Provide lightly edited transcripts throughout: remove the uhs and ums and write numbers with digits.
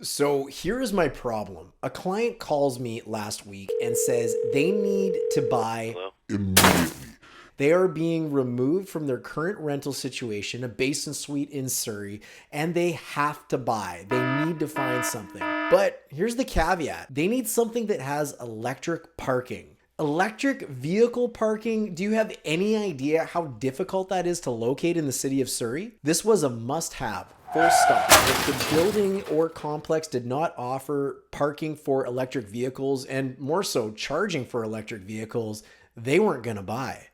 So here is my problem. A client calls me last week and says they need to buy Hello? immediately. They are being removed from their current rental situation, a basement suite in Surrey, and they have to buy. They need to find something. But here's the caveat. They need something that has electric parking. Electric vehicle parking, do you have any idea how difficult that is to locate in the city of Surrey? This was a must-have. Full stop. If the building or complex did not offer parking for electric vehicles, and more so charging for electric vehicles, they weren't going to buy.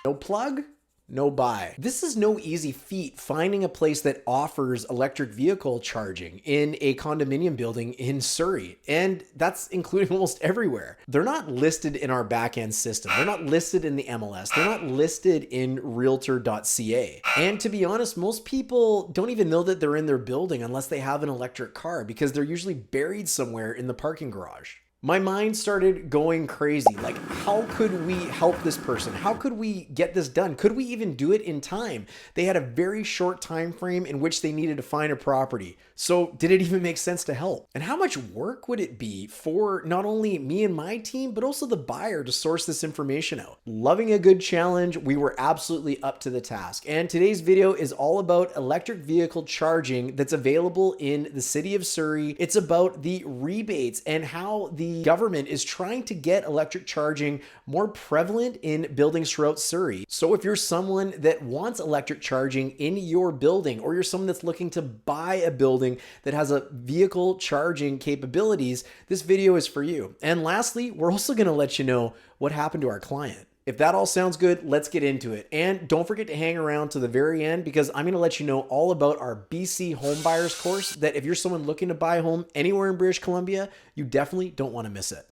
No plug, no buy. This is no easy feat, finding a place that offers electric vehicle charging in a condominium building in Surrey. And that's including almost everywhere. They're not listed in our back-end system. They're not listed in the MLS. They're not listed in realtor.ca. And to be honest, most people don't even know that they're in their building unless they have an electric car, because they're usually buried somewhere in the parking garage. My mind started going crazy. Like, how could we help this person? How could we get this done? Could we even do it in time? They had a very short time frame in which they needed to find a property. So did it even make sense to help? And how much work would it be for not only me and my team, but also the buyer to source this information out? Loving a good challenge, we were absolutely up to the task. And today's video is all about electric vehicle charging that's available in the city of Surrey. It's about the rebates and how the government is trying to get electric charging more prevalent in buildings throughout Surrey. So if you're someone that wants electric charging in your building, or you're someone that's looking to buy a building that has a vehicle charging capabilities, this video is for you. And lastly, we're also going to let you know what happened to our client. If that all sounds good, let's get into it. And don't forget to hang around to the very end, because I'm going to let you know all about our BC home buyers course that if you're someone looking to buy a home anywhere in British Columbia, you definitely don't want to miss it.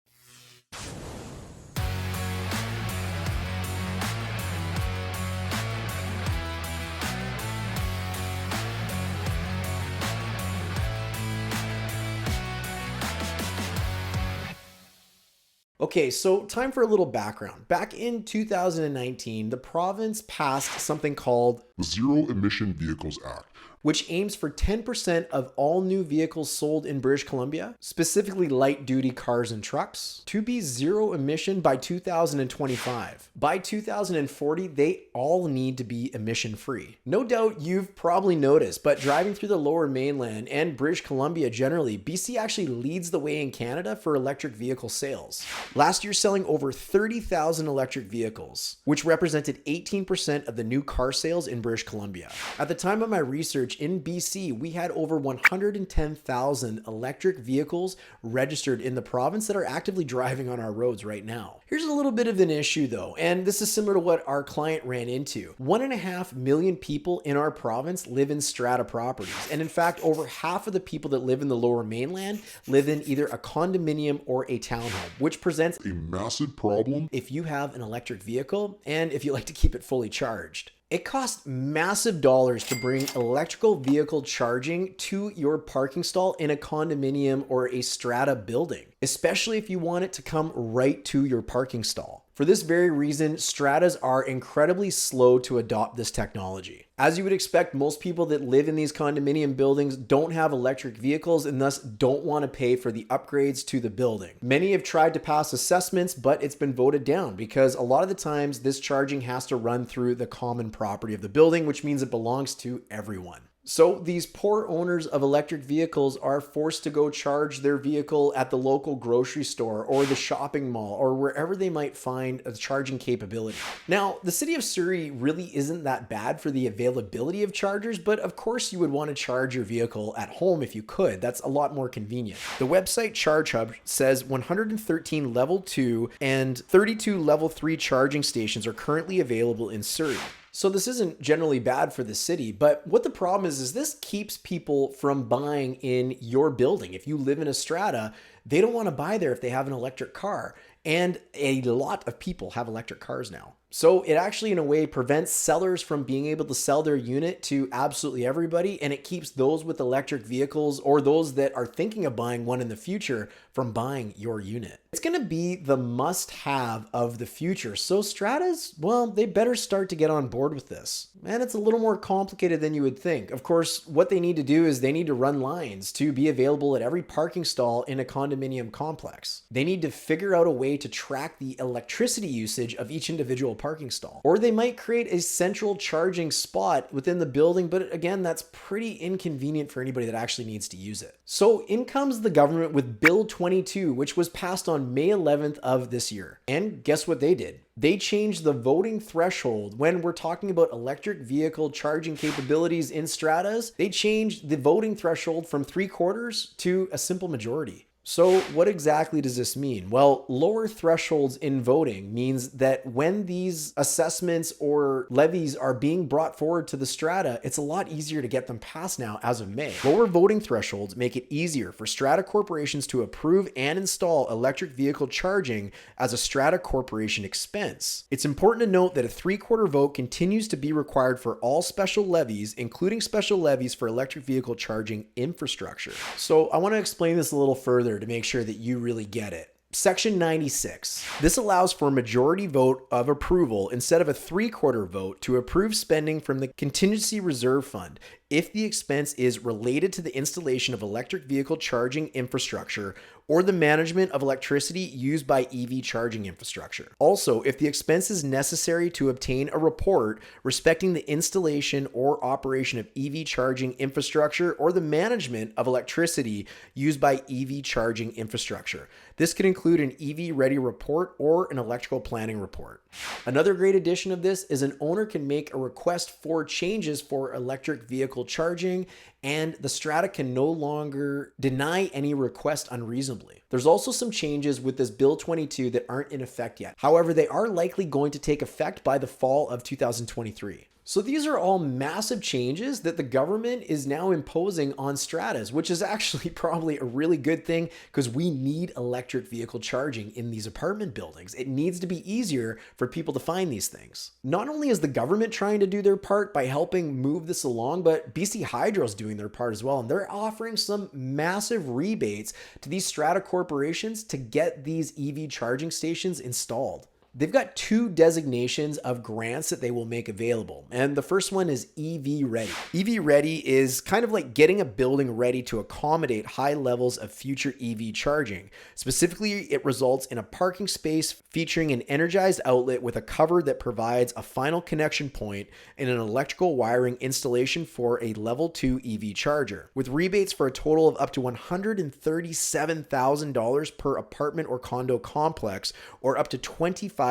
Okay, so time for a little background. Back in 2019, the province passed something called The Zero Emission Vehicles Act. which aims for 10% of all new vehicles sold in British Columbia, specifically light-duty cars and trucks, to be zero emission by 2025. By 2040, they all need to be emission-free. No doubt you've probably noticed, but driving through the Lower Mainland and British Columbia generally, BC actually leads the way in Canada for electric vehicle sales. Last year, selling over 30,000 electric vehicles, which represented 18% of the new car sales in British Columbia. At the time of my research, in BC, we had over 110,000 electric vehicles registered in the province that are actively driving on our roads right now. Here's a little bit of an issue though, and this is similar to what our client ran into. 1.5 million people in our province live in strata properties. And in fact, over half of the people that live in the Lower Mainland live in either a condominium or a townhome, which presents A massive problem. if you have an electric vehicle and if you like to keep it fully charged. It costs massive dollars to bring electrical vehicle charging to your parking stall in a condominium or a strata building, especially if you want it to come right to your parking stall. For this very reason, stratas are incredibly slow to adopt this technology. As you would expect, most people that live in these condominium buildings don't have electric vehicles and thus don't want to pay for the upgrades to the building. Many have tried to pass assessments, but it's been voted down because a lot of the times this charging has to run through the common property of the building, which means it belongs to everyone. So these poor owners of electric vehicles are forced to go charge their vehicle at the local grocery store or the shopping mall or wherever they might find a charging capability. Now, the city of Surrey really isn't that bad for the availability of chargers, but of course you would want to charge your vehicle at home if you could. That's a lot more convenient. The website Charge Hub says 113 level 2 and 32 level 3 charging stations are currently available in Surrey. So this isn't generally bad for the city, but what the problem is this keeps people from buying in your building. If you live in a strata, they don't want to buy there if they have an electric car. And a lot of people have electric cars now. So it actually, in a way, prevents sellers from being able to sell their unit to absolutely everybody, and it keeps those with electric vehicles or those that are thinking of buying one in the future from buying your unit. It's going to be the must-have of the future. So stratas, well, they better start to get on board with this. And it's a little more complicated than you would think. Of course, what they need to do is they need to run lines to be available at every parking stall in a condominium complex. They need to figure out a way to track the electricity usage of each individual parking stall. Or they might create a central charging spot within the building, but again, that's pretty inconvenient for anybody that actually needs to use it. So in comes the government with Bill 22, which was passed on May 11th of this year. And guess what they did? They changed the voting threshold when we're talking about electric vehicle charging capabilities in stratas. They changed the voting threshold from 3/4 to a simple majority. So what exactly does this mean? Well, lower thresholds in voting means that when these assessments or levies are being brought forward to the strata, it's a lot easier to get them passed now as of May. Lower voting thresholds make it easier for strata corporations to approve and install electric vehicle charging as a strata corporation expense. It's important to note that a 3/4 vote continues to be required for all special levies, including special levies for electric vehicle charging infrastructure. So I want to explain this a little further to make sure that you really get it. Section 96. This allows for a majority vote of approval instead of a 3/4 vote to approve spending from the contingency reserve fund if the expense is related to the installation of electric vehicle charging infrastructure or the management of electricity used by EV charging infrastructure. Also, if the expense is necessary to obtain a report respecting the installation or operation of EV charging infrastructure or the management of electricity used by EV charging infrastructure. This could include an EV ready report or an electrical planning report. Another great addition of this is an owner can make a request for changes for electric vehicle charging, and the strata can no longer deny any request unreasonably. There's also some changes with this Bill 22 that aren't in effect yet. However, they are likely going to take effect by the fall of 2023. So these are all massive changes that the government is now imposing on stratas, which is actually probably a really good thing because we need electric vehicle charging in these apartment buildings. It needs to be easier for people to find these things. Not only is the government trying to do their part by helping move this along, but BC Hydro is doing their part as well. And they're offering some massive rebates to these strata corporations to get these EV charging stations installed. They've got 2 designations of grants that they will make available. And the first one is EV Ready. EV Ready is kind of like getting a building ready to accommodate high levels of future EV charging. Specifically, it results in a parking space featuring an energized outlet with a cover that provides a final connection point and an electrical wiring installation for a level 2 EV charger, with rebates for a total of up to $137,000 per apartment or condo complex, or up to $25,000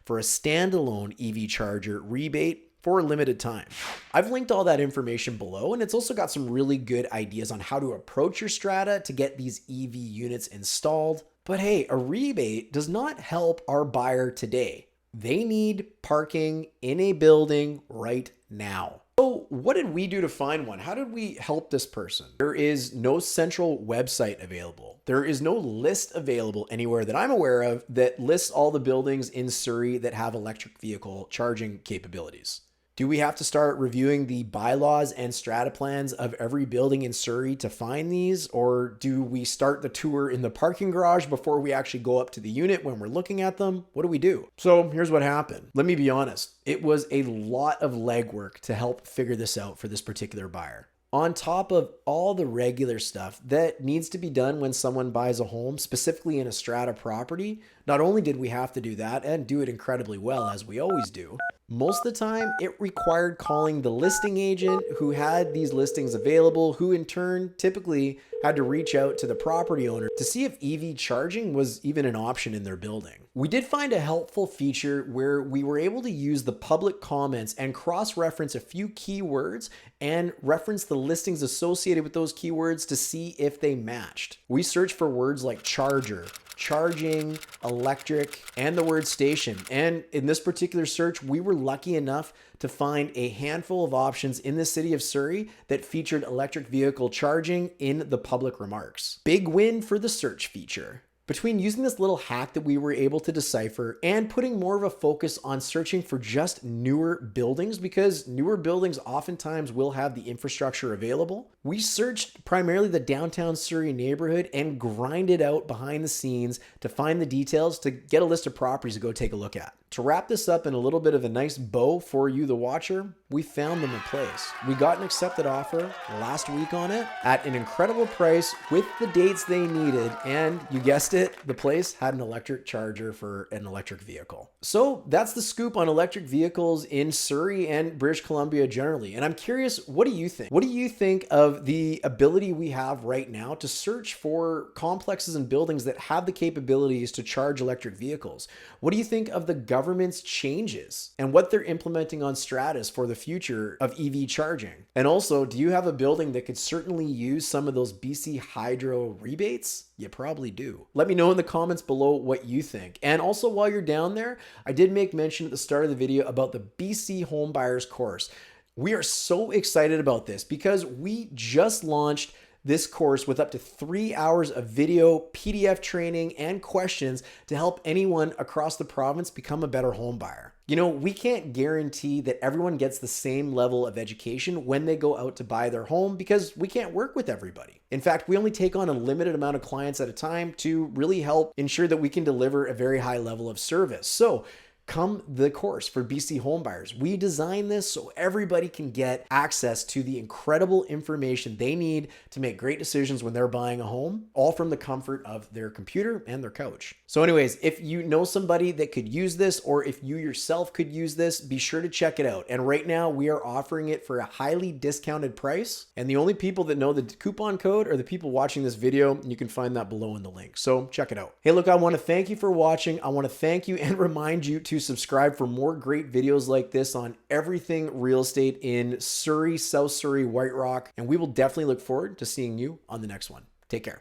for a standalone EV charger rebate for a limited time. I've linked all that information below, and it's also got some really good ideas on how to approach your strata to get these EV units installed. But hey, a rebate does not help our buyer today. They need parking in a building right now. So what did we do to find one? How did we help this person? There is no central website available. There is no list available anywhere that I'm aware of that lists all the buildings in Surrey that have electric vehicle charging capabilities. Do we have to start reviewing the bylaws and strata plans of every building in Surrey to find these? Or do we start the tour in the parking garage before we actually go up to the unit when we're looking at them? What do we do? So here's what happened. Let me be honest. It was a lot of legwork to help figure this out for this particular buyer. On top of all the regular stuff that needs to be done when someone buys a home, specifically in a strata property, not only did we have to do that and do it incredibly well, as we always do, most of the time it required calling the listing agent who had these listings available, who in turn typically had to reach out to the property owner to see if EV charging was even an option in their building. We did find a helpful feature where we were able to use the public comments and cross-reference a few keywords and reference the listings associated with those keywords to see if they matched. We searched for words like charger, charging, electric, and the word station. And in this particular search, we were lucky enough to find a handful of options in the city of Surrey that featured electric vehicle charging in the public remarks. Big win for the search feature. Between using this little hack that we were able to decipher and putting more of a focus on searching for just newer buildings, because newer buildings oftentimes will have the infrastructure available, we searched primarily the downtown Surrey neighborhood and grinded out behind the scenes to find the details to get a list of properties to go take a look at. To wrap this up in a little bit of a nice bow for you, the watcher, we found them a place. We got an accepted offer last week on it at an incredible price with the dates they needed. And you guessed it, the place had an electric charger for an electric vehicle. So that's the scoop on electric vehicles in Surrey and British Columbia generally. And I'm curious, what do you think? What do you think of the ability we have right now to search for complexes and buildings that have the capabilities to charge electric vehicles? What do you think of the government's changes and what they're implementing on Stratus for the future of EV charging? And also, do you have a building that could certainly use some of those BC Hydro rebates? You probably do. Let me know in the comments below what you think. And also, while you're down there, I did make mention at the start of the video about the BC Homebuyers course. We are so excited about this because we just launched this course with up to 3 hours of video, PDF training, and questions to help anyone across the province become a better home buyer. You know, we can't guarantee that everyone gets the same level of education when they go out to buy their home because we can't work with everybody. In fact, we only take on a limited amount of clients at a time to really help ensure that we can deliver a very high level of service. So come the course for BC homebuyers. We designed this so everybody can get access to the incredible information they need to make great decisions when they're buying a home, all from the comfort of their computer and their couch. So anyways, if you know somebody that could use this, or if you yourself could use this, be sure to check it out. And right now we are offering it for a highly discounted price. And the only people that know the coupon code are the people watching this video. And you can find that below in the link. So check it out. Hey, look, I want to thank you for watching. I want to thank you and remind you to subscribe for more great videos like this on everything real estate in Surrey, South Surrey, White Rock, and we will definitely look forward to seeing you on the next one. Take care.